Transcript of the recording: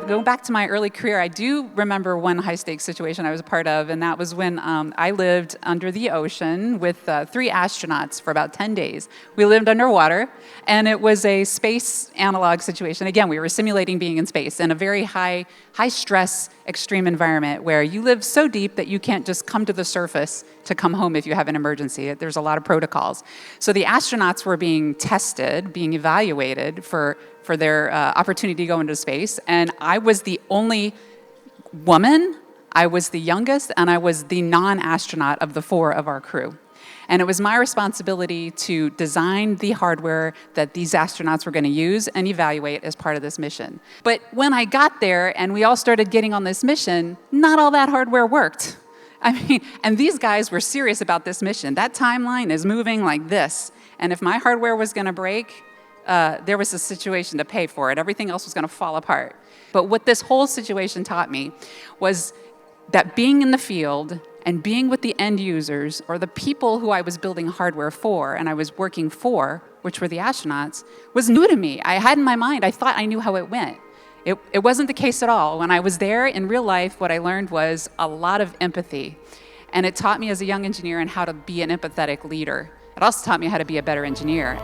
Going back to my early career, I do remember one high-stakes situation I was a part of, and that was when I lived under the ocean with 3 astronauts for about 10 days. We lived underwater, and it was a space analog situation. Again, we were simulating being in space in a very high-stress, extreme environment where you live so deep that you can't just come to the surface to come home if you have an emergency. There's a lot of protocols. So the astronauts were being tested, being evaluated for their opportunity to go into space. And I was the only woman, I was the youngest, and I was the non-astronaut of the 4 of our crew. And it was my responsibility to design the hardware that these astronauts were going to use and evaluate as part of this mission. But when I got there and we all started getting on this mission, not all that hardware worked. And these guys were serious about this mission. That timeline is moving like this. And if my hardware was going to break, there was a situation to pay for it. Everything else was going to fall apart. But what this whole situation taught me was that being in the field and being with the end users, or the people who I was building hardware for and I was working for, which were the astronauts, was new to me. I had in my mind, I thought I knew how it went. It wasn't the case at all. When I was there in real life, what I learned was a lot of empathy. And it taught me as a young engineer and how to be an empathetic leader. It also taught me how to be a better engineer.